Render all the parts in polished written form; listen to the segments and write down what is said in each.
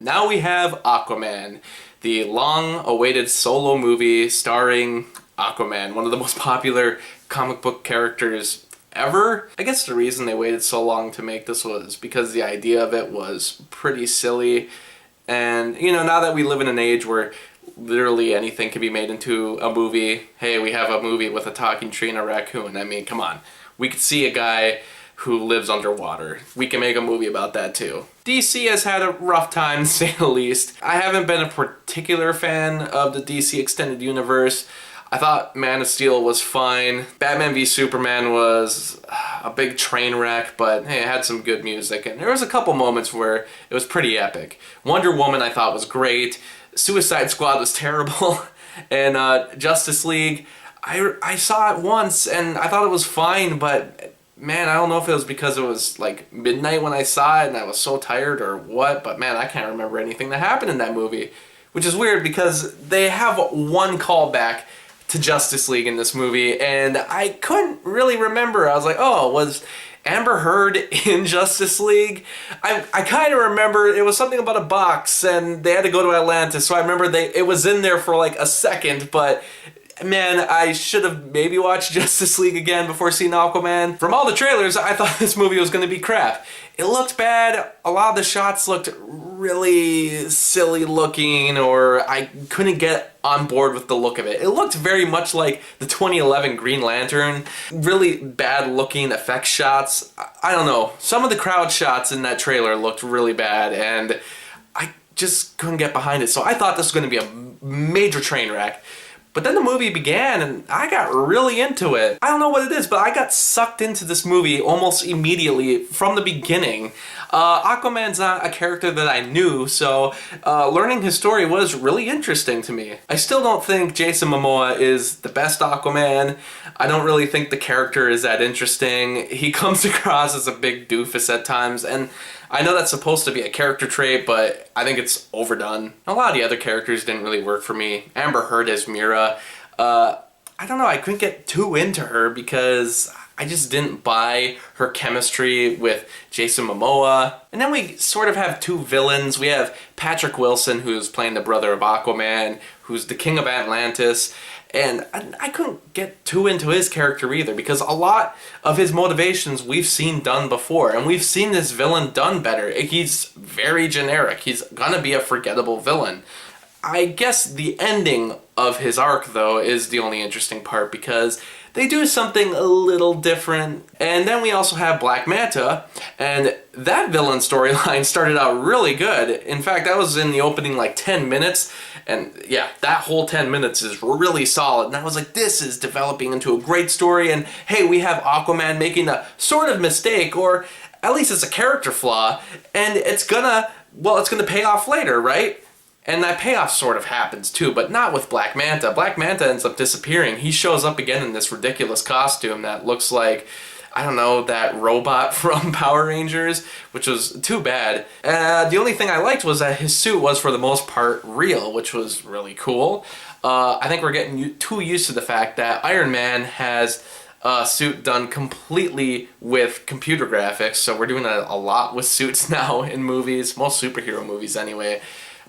Now we have Aquaman, the long-awaited solo movie starring Aquaman, one of the most popular comic book characters ever. I guess the reason they waited so long to make this was because the idea of it was pretty silly. And, you know, now that we live in an age where literally anything can be made into a movie, hey, we have a movie with a talking tree and a raccoon. I mean, come on. We could see a guy who lives underwater. We can make a movie about that too. DC has had a rough time, to say the least. I haven't been a particular fan of the DC Extended Universe. I thought Man of Steel was fine. Batman v Superman was a big train wreck, but hey, it had some good music. And there was a couple moments where it was pretty epic. Wonder Woman I thought was great. Suicide Squad was terrible. And Justice League, I saw it once and I thought it was fine, but man, I don't know if it was because it was like midnight when I saw it and I was so tired or what, but man, I can't remember anything that happened in that movie. Which is weird because they have one callback to Justice League in this movie and I couldn't really remember. I was like, oh, was Amber Heard in Justice League? I kind of remember it was something about a box and they had to go to Atlantis, so I remember it was in there for like a second, but man, I should have maybe watched Justice League again before seeing Aquaman. From all the trailers, I thought this movie was going to be crap. It looked bad. A lot of the shots looked really silly looking, or I couldn't get on board with the look of it. It looked very much like the 2011 Green Lantern. Really bad looking effect shots. I don't know. Some of the crowd shots in that trailer looked really bad, and I just couldn't get behind it. So I thought this was going to be a major train wreck. But then the movie began and I got really into it. I don't know what it is, but I got sucked into this movie almost immediately from the beginning. Aquaman's not a character that I knew, so learning his story was really interesting to me. I still don't think Jason Momoa is the best Aquaman. I don't really think the character is that interesting. He comes across as a big doofus at times, and I know that's supposed to be a character trait, but I think it's overdone. A lot of the other characters didn't really work for me. Amber Heard as Mira. I don't know, I couldn't get too into her because I just didn't buy her chemistry with Jason Momoa. And then we sort of have two villains. We have Patrick Wilson, who's playing the brother of Aquaman, who's the king of Atlantis. And I couldn't get too into his character either because a lot of his motivations we've seen done before, and we've seen this villain done better. He's very generic. He's gonna be a forgettable villain. I guess the ending of his arc, though, is the only interesting part because they do something a little different. And then we also have Black Manta, and that villain storyline started out really good. In fact, that was in the opening like 10 minutes, and yeah, that whole 10 minutes is really solid. And I was like, this is developing into a great story, and hey, we have Aquaman making a sort of mistake, or at least it's a character flaw, and it's gonna pay off later, right? And that payoff sort of happens too, but not with Black Manta. Black Manta ends up disappearing. He shows up again in this ridiculous costume that looks like, I don't know, that robot from Power Rangers, which was too bad. The only thing I liked was that his suit was for the most part real, which was really cool. I think we're getting too used to the fact that Iron Man has a suit done completely with computer graphics, so we're doing a lot with suits now in movies, most superhero movies anyway.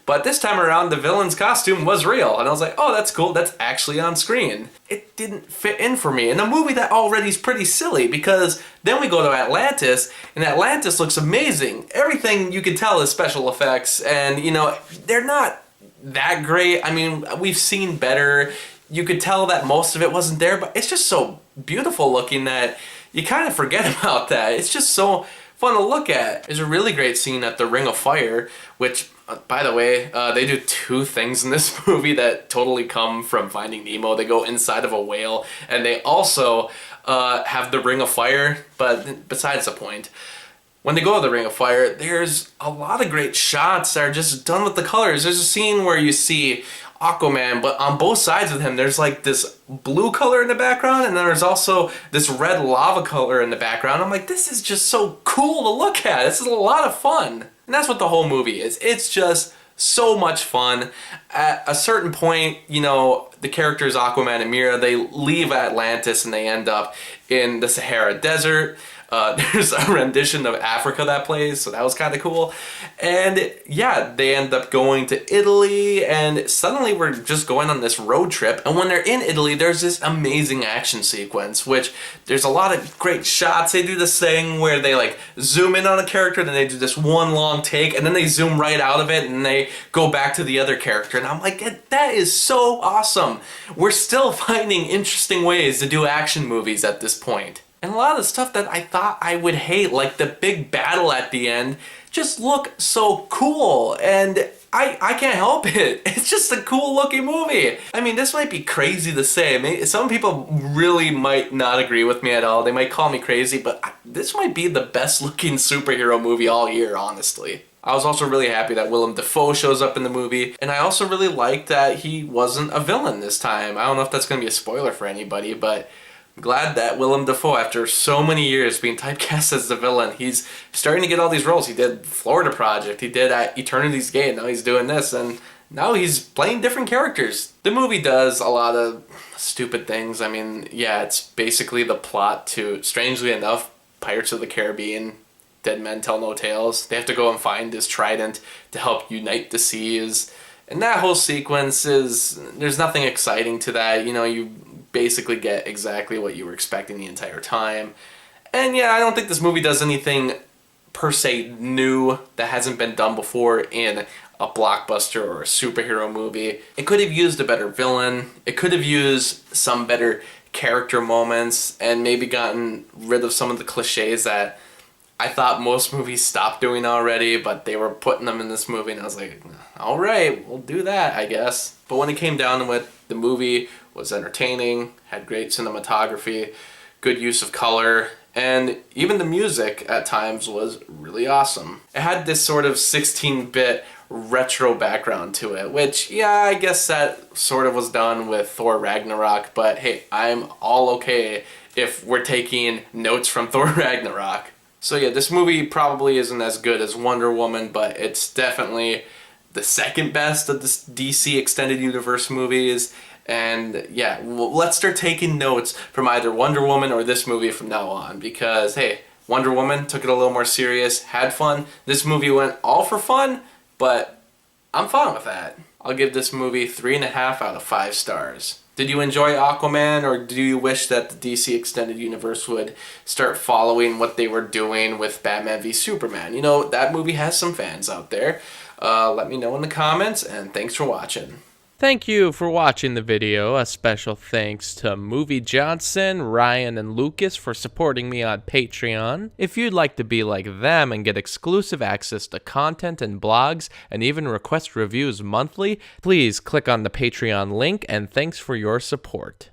But this time around, the villain's costume was real, and I was like, oh, that's cool, that's actually on screen. It didn't fit in for me in a movie that already is pretty silly, because then we go to Atlantis, and Atlantis looks amazing. Everything you can tell is special effects, and, you know, they're not that great. I mean, we've seen better. You could tell that most of it wasn't there, but it's just so beautiful looking that you kind of forget about that. It's just so fun to look at. There's a really great scene at the Ring of Fire, which, by the way, they do two things in this movie that totally come from Finding Nemo. They go inside of a whale, and they also have the Ring of Fire, but besides the point. When they go to the Ring of Fire, there's a lot of great shots that are just done with the colors. There's a scene where you see Aquaman, but on both sides of him, there's like this blue color in the background, and then there's also this red lava color in the background. I'm like, this is just so cool to look at. This is a lot of fun. And that's what the whole movie is. It's just so much fun. At a certain point, you know, the characters Aquaman and Mira, they leave Atlantis and they end up in the Sahara Desert. There's a rendition of Africa that plays, so that was kind of cool. And yeah, they end up going to Italy, and suddenly we're just going on this road trip. And when they're in Italy, there's this amazing action sequence, which there's a lot of great shots. They do this thing where they like zoom in on a character, then they do this one long take, and then they zoom right out of it, and they go back to the other character. And I'm like, that is so awesome. We're still finding interesting ways to do action movies at this point. And a lot of the stuff that I thought I would hate, like the big battle at the end, just look so cool. And I can't help it. It's just a cool looking movie. I mean, this might be crazy to say. Some people really might not agree with me at all. They might call me crazy, but this might be the best looking superhero movie all year, honestly. I was also really happy that Willem Dafoe shows up in the movie, and I also really liked that he wasn't a villain this time. I don't know if that's going to be a spoiler for anybody, but I'm glad that Willem Dafoe, after so many years being typecast as the villain, he's starting to get all these roles. He did Florida Project, he did at Eternity's Gate, now he's doing this, and now he's playing different characters. The movie does a lot of stupid things. I mean, yeah, it's basically the plot to, strangely enough, Pirates of the Caribbean, Dead Men Tell No Tales. They have to go and find this trident to help unite the seas. And that whole sequence there's nothing exciting to that. You know, you basically get exactly what you were expecting the entire time. And yeah, I don't think this movie does anything per se new that hasn't been done before in a blockbuster or a superhero movie. It could have used a better villain. It could have used some better character moments and maybe gotten rid of some of the cliches that I thought most movies stopped doing already, but they were putting them in this movie, and I was like, all right, we'll do that, I guess. But when it came down to it, the movie was entertaining, had great cinematography, good use of color, and even the music at times was really awesome. It had this sort of 16-bit retro background to it, which, yeah, I guess that sort of was done with Thor Ragnarok, but hey, I'm all okay if we're taking notes from Thor Ragnarok. So yeah, this movie probably isn't as good as Wonder Woman, but it's definitely the second best of the DC Extended Universe movies. And yeah, let's start taking notes from either Wonder Woman or this movie from now on, because hey, Wonder Woman took it a little more serious, had fun. This movie went all for fun, but I'm fine with that. I'll give this movie 3.5 out of 5 stars. Did you enjoy Aquaman, or do you wish that the DC Extended Universe would start following what they were doing with Batman v Superman? You know, that movie has some fans out there. Let me know in the comments, and thanks for watching. Thank you for watching the video. A special thanks to Movie Johnson, Ryan, and Lucas for supporting me on Patreon. If you'd like to be like them and get exclusive access to content and blogs, and even request reviews monthly, please click on the Patreon link, and thanks for your support.